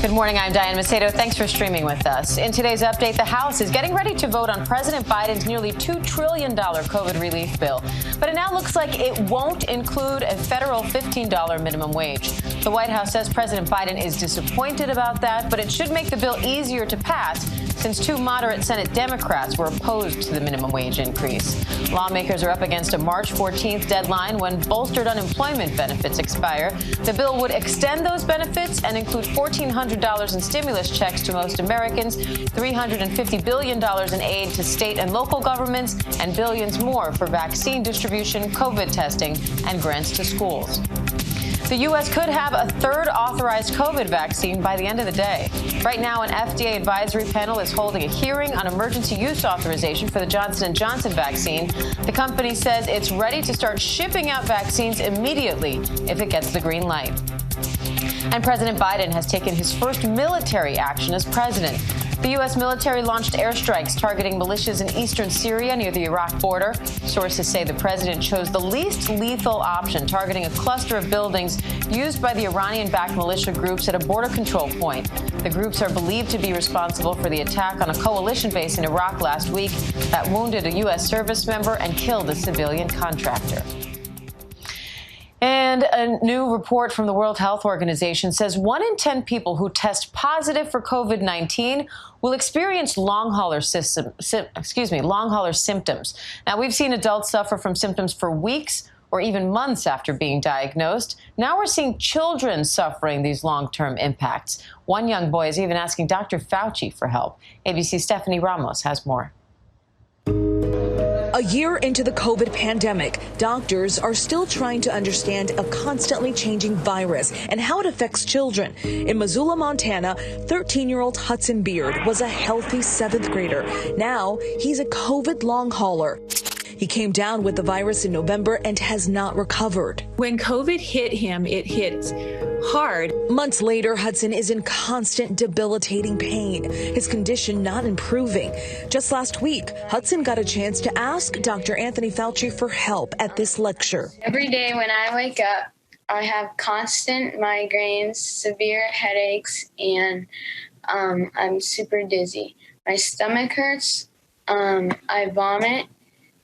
Good morning, I'm Diane Macedo. Thanks for streaming with us. In today's update, the House is getting ready to vote on President Biden's nearly $2 trillion COVID relief bill. But it now looks like it won't include a federal $15 minimum wage. The White House says President Biden is disappointed about that, but it should make the bill easier to pass since two moderate Senate Democrats were opposed to the minimum wage increase. Lawmakers are up against a March 14th deadline when bolstered unemployment benefits expire. The bill would extend those benefits and include $1,400 in stimulus checks to most Americans, $350 billion in aid to state and local governments, and billions more for vaccine distribution, COVID testing, and grants to schools. The U.S. could have a third authorized COVID vaccine by the end of the day. Right now, an FDA advisory panel is holding a hearing on emergency use authorization for the Johnson & Johnson vaccine. The company says it's ready to start shipping out vaccines immediately if it gets the green light. And President Biden has taken his first military action as president. The U.S. military launched airstrikes targeting militias in eastern Syria near the Iraq border. Sources say the president chose the least lethal option, targeting a cluster of buildings used by the Iranian-backed militia groups at a border control point. The groups are believed to be responsible for the attack on a coalition base in Iraq last week that wounded a U.S. service member and killed a civilian contractor. And a new report from the World Health Organization says 1 in 10 people who test positive for COVID-19 will experience long hauler symptoms. Now, we've seen adults suffer from symptoms for weeks or even months after being diagnosed. Now we're seeing children suffering these long-term impacts. One young boy is even asking Dr. Fauci for help. ABC's Stephanie Ramos has more. A year into the COVID pandemic, doctors are still trying to understand a constantly changing virus and how it affects children. In Missoula, Montana, 13-year-old Hudson Beard was a healthy 7th grader. Now he's a COVID long hauler. He came down with the virus in November and has not recovered. When COVID hit him, it hit hard. Months later, Hudson is in constant debilitating pain, his condition not improving. Just last week, Hudson got a chance to ask Dr. Anthony Fauci for help at this lecture. Every day when I wake up, I have constant migraines, severe headaches, and I'm super dizzy. My stomach hurts, I vomit,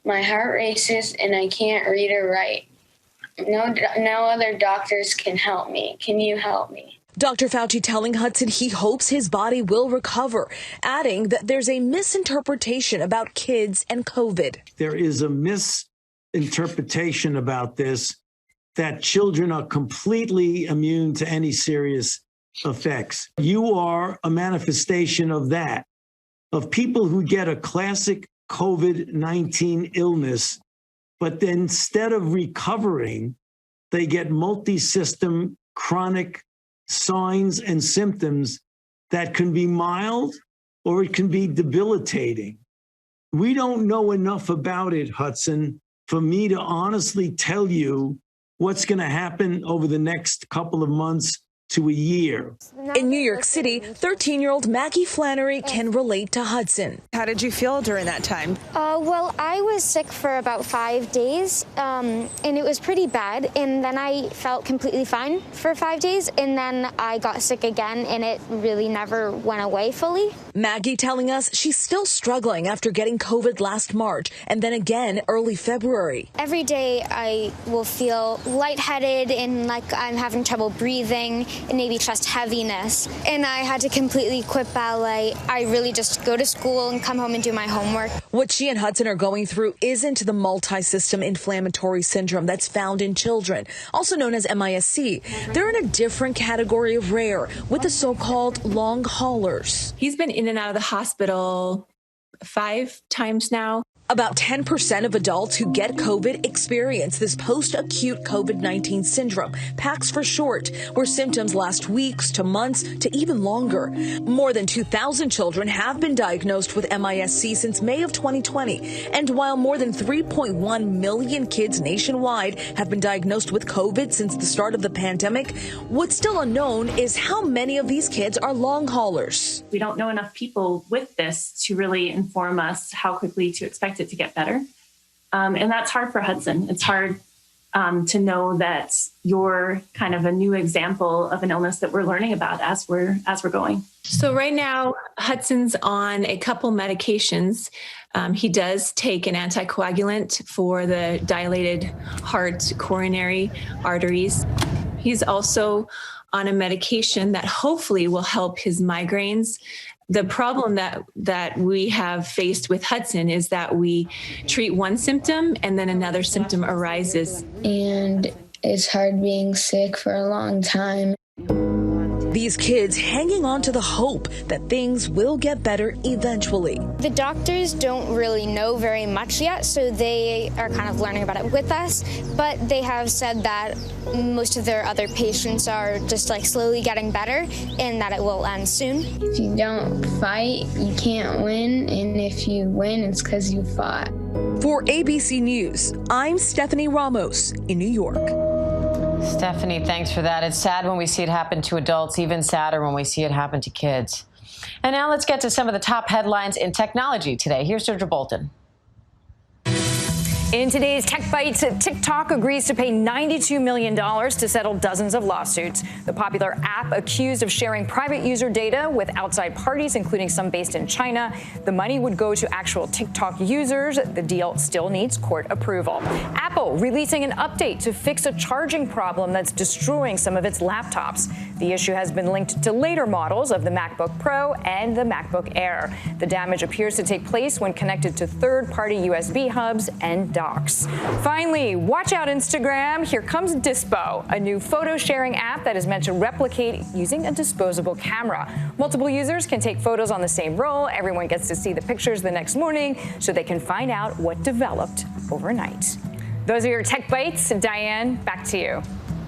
my heart races, and I can't read or write. No other doctors can help me. Can you help me? Dr. Fauci telling Hudson he hopes his body will recover, adding that there's a misinterpretation about kids and COVID. There is a misinterpretation about this, that children are completely immune to any serious effects. You are a manifestation of that, of people who get a classic COVID-19 illness, but then instead of recovering, they get multi-system chronic signs and symptoms that can be mild or it can be debilitating. We don't know enough about it, Hudson, for me to honestly tell you what's going to happen over the next couple of months to a year. In New York City, 13-year-old Maggie Flannery can relate to Hudson. How did you feel during that time? Well, I was sick for about 5 days, and it was pretty bad. And then I felt completely fine for 5 days, and then I got sick again, and it really never went away fully. Maggie telling us she's still struggling after getting COVID last March, and then again early February. Every day I will feel lightheaded and like I'm having trouble breathing, and maybe chest heaviness. And I had to completely quit ballet. I really just go to school and come home and do my homework. What she and Hudson are going through isn't the multi-system inflammatory syndrome that's found in children, also known as MIS-C. They're in a different category of rare, with the so-called long haulers. He's been in and out of the hospital 5 times now. About 10% of adults who get COVID experience this post-acute COVID-19 syndrome, PAX for short, where symptoms last weeks to months to even longer. More than 2,000 children have been diagnosed with MIS-C since May of 2020. And while more than 3.1 million kids nationwide have been diagnosed with COVID since the start of the pandemic, what's still unknown is how many of these kids are long haulers. We don't know enough people with this to really inform us how quickly to expect it to get better. And that's hard for Hudson. It's hard to know that you're kind of a new example of an illness that we're learning about as we're going. So right now, Hudson's on a couple medications. He does take an anticoagulant for the dilated heart coronary arteries. He's also on a medication that hopefully will help his migraines. The problem that we have faced with Hudson is that we treat one symptom and then another symptom arises. And it's hard being sick for a long time. These kids hanging on to the hope that things will get better eventually. The doctors don't really know very much yet, so they are kind of learning about it with us. But they have said that most of their other patients are just like slowly getting better and that it will end soon. If you don't fight, you can't win. And if you win, it's because you fought. For ABC News, I'm Stephanie Ramos in New York. Stephanie, thanks for that. It's sad when we see it happen to adults, even sadder when we see it happen to kids. And now let's get to some of the top headlines in technology today. Here's Deirdre Bolton. In today's Tech Bites, TikTok agrees to pay $92 million to settle dozens of lawsuits. The popular app accused of sharing private user data with outside parties, including some based in China. The money would go to actual TikTok users. The deal still needs court approval. Apple releasing an update to fix a charging problem that's destroying some of its laptops. The issue has been linked to later models of the MacBook Pro and the MacBook Air. The damage appears to take place when connected to third-party USB hubs and docks. Finally, watch out Instagram. Here comes Dispo, a new photo sharing app that is meant to replicate using a disposable camera. Multiple users can take photos on the same roll. Everyone gets to see the pictures the next morning so they can find out what developed overnight. Those are your Tech Bites. Diane, back to you.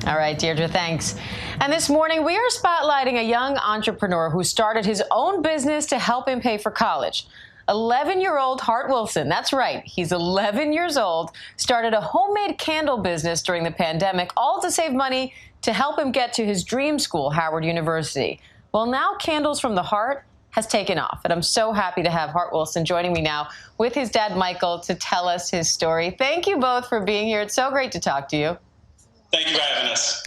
All right, Deirdre, thanks. And this morning, we are spotlighting a young entrepreneur who started his own business to help him pay for college. 11-year-old Hart Wilson, that's right, he's 11 years old, started a homemade candle business during the pandemic, all to save money to help him get to his dream school, Howard University. Well, now Candles from the Heart has taken off, and I'm so happy to have Hart Wilson joining me now with his dad, Michael, to tell us his story. Thank you both for being here. It's so great to talk to you. Thank you for having us.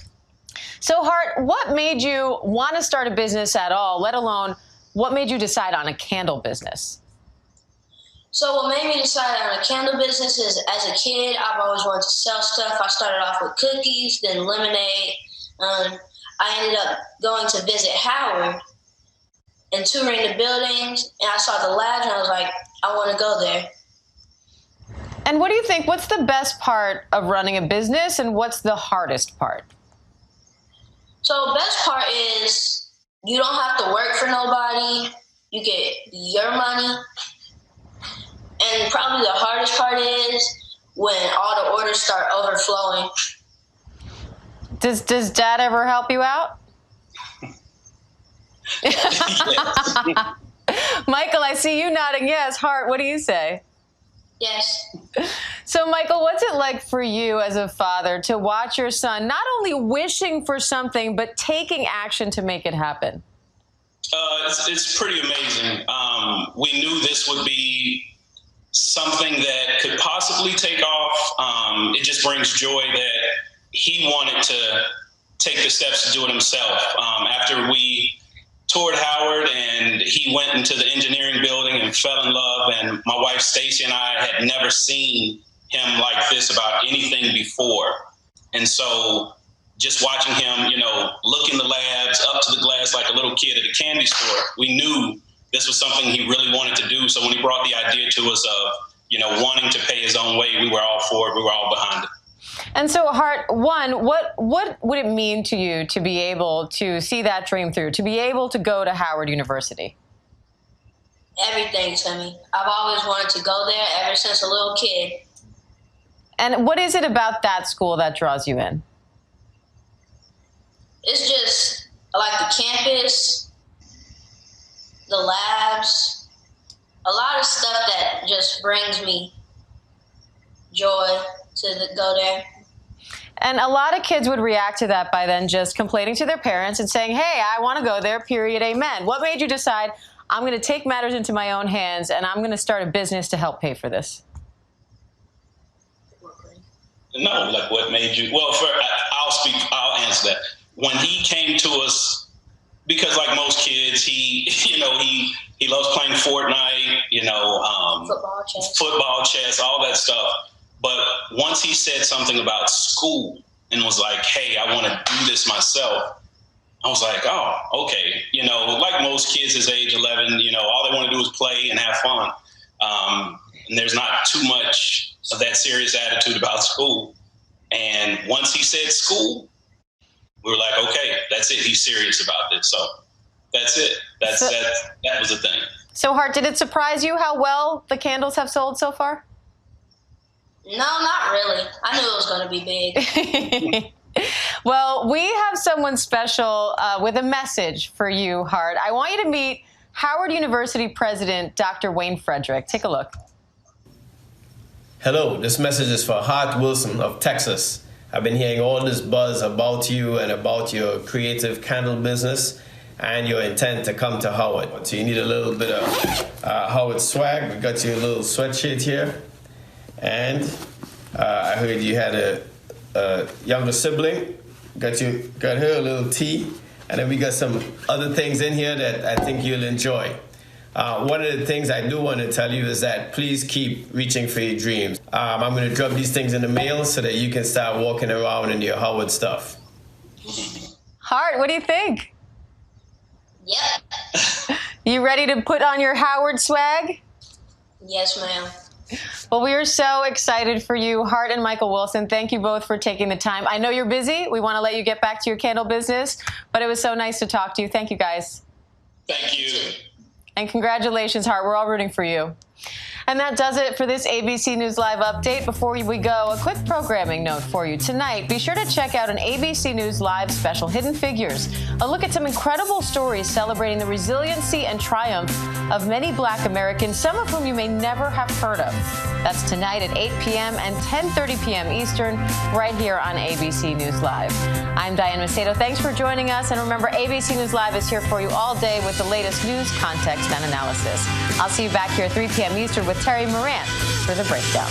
So, Hart, what made you want to start a business at all, let alone what made you decide on a candle business? So what made me decide on a candle business is, as a kid, I've always wanted to sell stuff. I started off with cookies, then lemonade. I ended up going to visit Howard and touring the buildings, and I saw the labs, and I was like, I want to go there. And what do you think? What's the best part of running a business, and what's the hardest part? So the best part is you don't have to work for nobody. You get your money. And probably the hardest part is when all the orders start overflowing. Does Dad ever help you out? Michael, I see you nodding yes. Hart, what do you say? Yes. So, Michael, what's it like for you as a father to watch your son not only wishing for something, but taking action to make it happen? It's pretty amazing. We knew this would be something that could possibly take off. It just brings joy that he wanted to take the steps to do it himself. After we toured Howard and he went into the engineering building and fell in love, and my wife Stacy and I had never seen him like this about anything before. And so just watching him, look in the labs, up to the glass like a little kid at a candy store, we knew this was something he really wanted to do. So when he brought the idea to us of, wanting to pay his own way, we were all for it. We were all behind it. And so, Hart, what would it mean to you to be able to see that dream through, to be able to go to Howard University? Everything to me. I've always wanted to go there ever since a little kid. And what is it about that school that draws you in? It's just like the campus, the labs, a lot of stuff that just brings me joy to go there. And a lot of kids would react to that by then just complaining to their parents and saying, hey, I want to go there, period, amen. What made you decide, I'm going to take matters into my own hands and I'm going to start a business to help pay for this? No, like what made you? Well, I'll answer that. When he came to us, because like most kids, he loves playing Fortnite, football, chess, all that stuff. But once he said something about school and was like, hey, I want to do this myself, I was like, oh, okay. Like most kids his age, 11, all they want to do is play and have fun. And there's not too much of that serious attitude about school. And once he said school, we were like, okay, that's it. He's serious about this. So that's it. That was the thing. So, Hart, did it surprise you how well the candles have sold so far? No, not really. I knew it was going to be big. Well, we have someone special with a message for you, Hart. I want you to meet Howard University President Dr. Wayne Frederick. Take a look. Hello, this message is for Hart Wilson of Texas. I've been hearing all this buzz about you and about your creative candle business and your intent to come to Howard. So you need a little bit of Howard swag. We got you a little sweatshirt here. And I heard you had a younger sibling. Got her a little tea. And then we got some other things in here that I think you'll enjoy. One of the things I do want to tell you is that please keep reaching for your dreams. I'm going to drop these things in the mail so that you can start walking around in your Howard stuff. Hart, what do you think? Yep. You ready to put on your Howard swag? Yes, ma'am. Well, we are so excited for you, Hart and Michael Wilson. Thank you both for taking the time. I know you're busy. We want to let you get back to your candle business, but it was so nice to talk to you. Thank you, guys. Thank you. And congratulations, Hart. We're all rooting for you. And that does it for this ABC News Live update. Before we go, a quick programming note for you. Tonight, be sure to check out an ABC News Live special, Hidden Figures, a look at some incredible stories celebrating the resiliency and triumph of many Black Americans, some of whom you may never have heard of. That's tonight at 8 p.m. and 10:30 p.m. Eastern, right here on ABC News Live. I'm Diane Macedo. Thanks for joining us. And remember, ABC News Live is here for you all day with the latest news, context, and analysis. I'll see you back here at 3 p.m. Eastern with Terry Moran for the breakdown.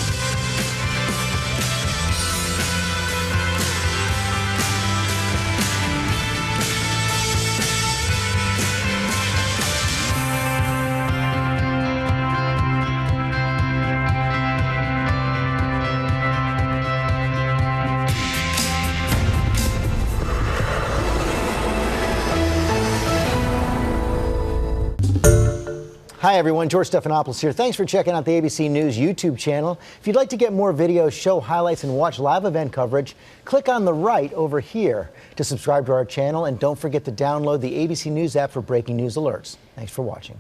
Hi everyone, George Stephanopoulos here. Thanks for checking out the ABC News YouTube channel. If you'd like to get more videos, show highlights, and watch live event coverage, click on the right over here to subscribe to our channel, and don't forget to download the ABC News app for breaking news alerts. Thanks for watching.